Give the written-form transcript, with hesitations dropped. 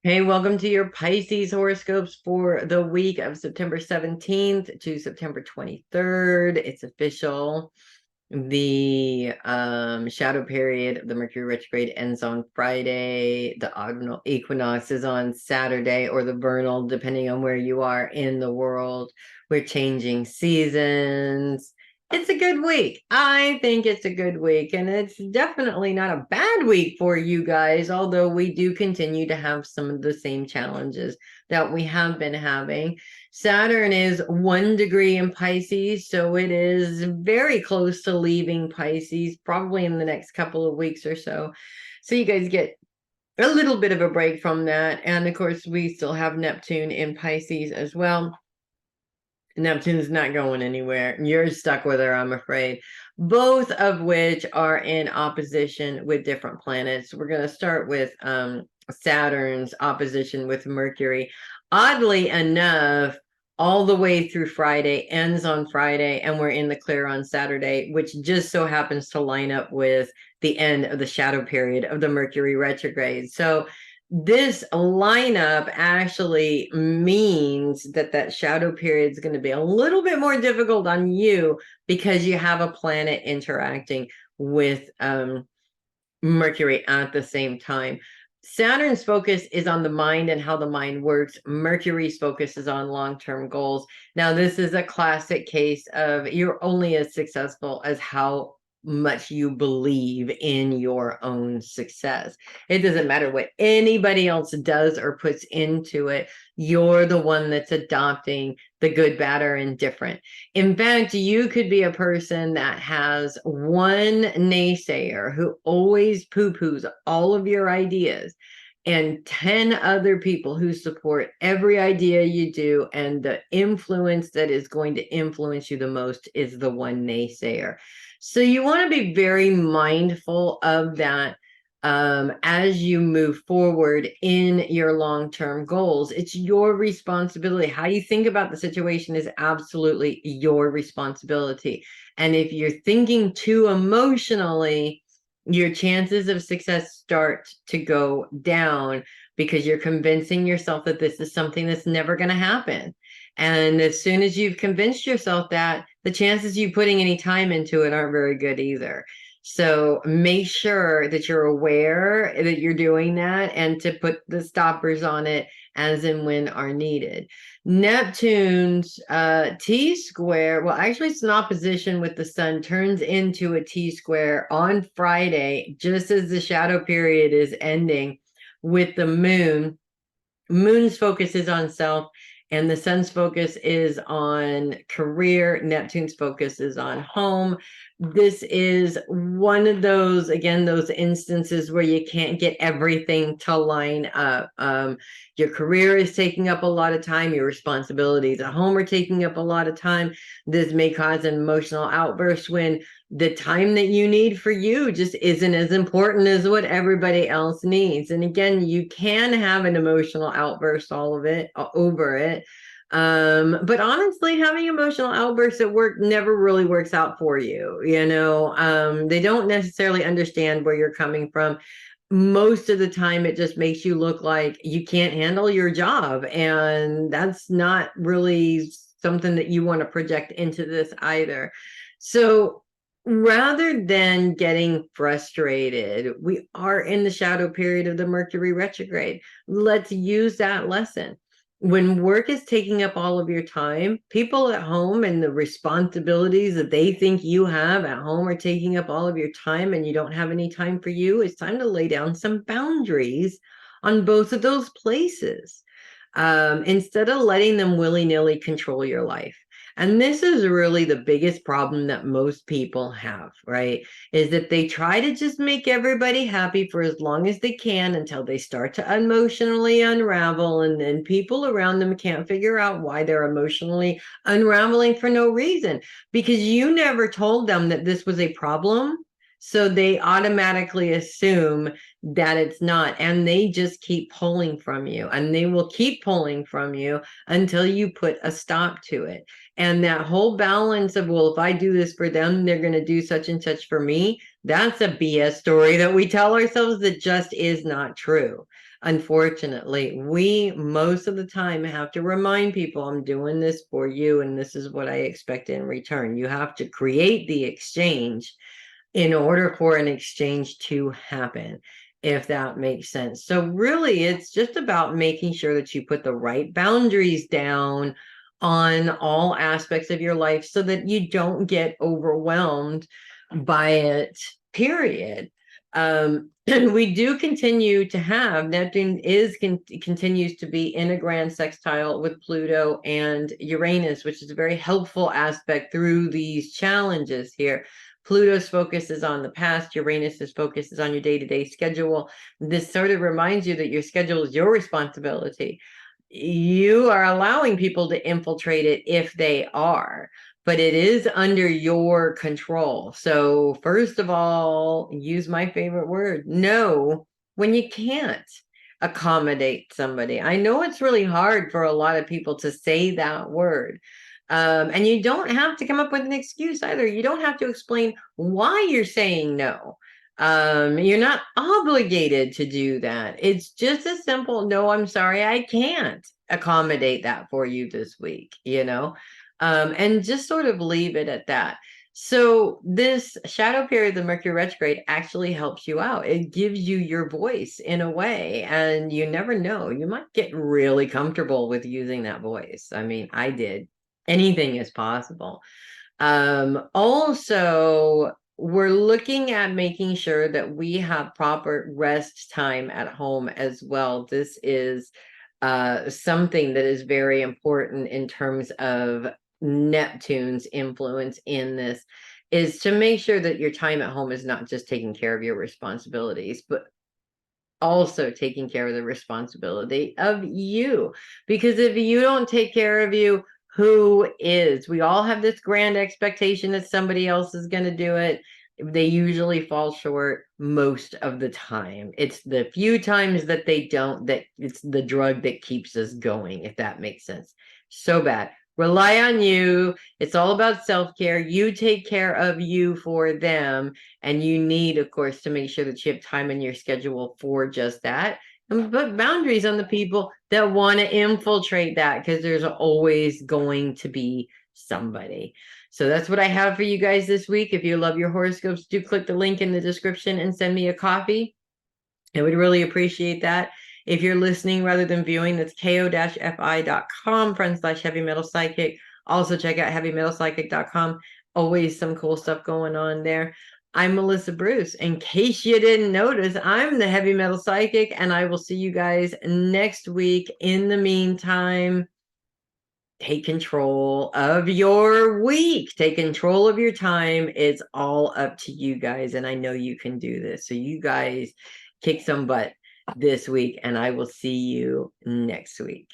Hey, welcome to your Pisces horoscopes for the week of September 17th to September 23rd. It's official. The shadow period of the Mercury retrograde ends on Friday. The autumnal equinox is on Saturday, or the vernal, depending on where you are in the world. We're changing seasons. It's a good week. I think it's a good week, and it's definitely not a bad week for you guys, although we do continue to have some of the same challenges that we have been having. Saturn is 1 degree in Pisces, so it is very close to leaving Pisces, probably in the next couple of weeks or so. So you guys get a little bit of a break from that. And of course, we still have Neptune in Pisces as well. Neptune's not going anywhere. You're stuck with her, I'm afraid. Both of which are in opposition with different planets. We're going to start with Saturn's opposition with Mercury. Oddly enough, all the way through Friday, ends on Friday, and we're in the clear on Saturday, which just so happens to line up with the end of the shadow period of the Mercury retrograde. So this lineup actually means that that shadow period is going to be a little bit more difficult on you because you have a planet interacting with Mercury at the same time. Saturn's focus is on the mind and how the mind works. Mercury's focus is on long-term goals. Now, this is a classic case of you're only as successful as how much you believe in your own success. It doesn't matter what anybody else does or puts into it. You're the one that's adopting the good, bad, or indifferent. In fact, you could be a person that has one naysayer who always poo-poos all of your ideas, and 10 other people who support every idea you do, and the influence that is going to influence you the most is the one naysayer. So you want to be very mindful of that as you move forward in your long-term goals. It's your responsibility. How you think about the situation is absolutely your responsibility. And if you're thinking too emotionally, your chances of success start to go down because you're convincing yourself that this is something that's never going to happen. And as soon as you've convinced yourself that, the chances of you putting any time into it aren't very good either. So make sure that you're aware that you're doing that and to put the stoppers on it as and when are needed. Neptune's T square, well, actually it's an opposition with the sun, turns into a T square on Friday, just as the shadow period is ending with the moon. Moon's focus is on self, and the sun's focus is on career. Neptune's focus is on home. This is one of those, again, those instances where you can't get everything to line up. Your career is taking up a lot of time. Your responsibilities at home are taking up a lot of time. This may cause an emotional outburst when the time that you need for you just isn't as important as what everybody else needs. And again, you can have an emotional outburst all of it over it. But honestly, having emotional outbursts at work never really works out for you. They don't necessarily understand where you're coming from. Most of the time, it just makes you look like you can't handle your job. And that's not really something that you want to project into this either. So rather than getting frustrated, we are in the shadow period of the Mercury retrograde. Let's use that lesson. When work is taking up all of your time, people at home and the responsibilities that they think you have at home are taking up all of your time, and you don't have any time for you, it's time to lay down some boundaries on both of those places, instead of letting them willy-nilly control your life. And this is really the biggest problem that most people have, right? Is that they try to just make everybody happy for as long as they can until they start to emotionally unravel. And then people around them can't figure out why they're emotionally unraveling for no reason, because you never told them that this was a problem. So they automatically assume that it's not, and they just keep pulling from you, and they will keep pulling from you until you put a stop to it. And that whole balance of, well, if I do this for them, they're going to do such and such for me. That's a BS story that we tell ourselves that just is not true. Unfortunately, we most of the time have to remind people, I'm doing this for you, and this is what I expect in return. You have to create the exchange in order for an exchange to happen, if that makes sense. So really, it's just about making sure that you put the right boundaries down on all aspects of your life so that you don't get overwhelmed by it, period. We do continue to have Neptune continues to be in a grand sextile with Pluto and Uranus, which is a very helpful aspect through these challenges here. Pluto's focus is on the past. Uranus's focus is on your day-to-day schedule. This sort of reminds you that your schedule is your responsibility. You are allowing people to infiltrate it if they are, but it is under your control. So first of all, use my favorite word, no, when you can't accommodate somebody. I know it's really hard for a lot of people to say that word. And you don't have to come up with an excuse either. You don't have to explain why you're saying no. You're not obligated to do that. It's just a simple, no, I'm sorry, I can't accommodate that for you this week, and just sort of leave it at that. So this shadow period, the Mercury retrograde, actually helps you out. It gives you your voice in a way, and you never know. You might get really comfortable with using that voice. I mean, I did. Anything is possible. Also, we're looking at making sure that we have proper rest time at home as well. This is something that is very important in terms of Neptune's influence in this, is to make sure that your time at home is not just taking care of your responsibilities, but also taking care of the responsibility of you. Because if you don't take care of you, who is? We all have this grand expectation that somebody else is going to do it. They usually fall short most of the time. It's the few times that they don't, that it's the drug that keeps us going, if that makes sense. So bad. Rely on you. It's all about self-care. You take care of you for them. And you need, of course, to make sure that you have time in your schedule for just that. And put boundaries on the people that want to infiltrate that, because there's always going to be somebody. So that's what I have for you guys this week. If you love your horoscopes, do click the link in the description and send me a copy. I would really appreciate that. If you're listening rather than viewing, that's ko-fi.com/heavy metal psychic. Also check out heavymetalpsychic.com. Always some cool stuff going on there. I'm Melissa Bruce. In case you didn't notice, I'm the Heavy Metal Psychic, and I will see you guys next week. In the meantime, take control of your week. Take control of your time. It's all up to you guys, and I know you can do this. So you guys kick some butt this week, and I will see you next week.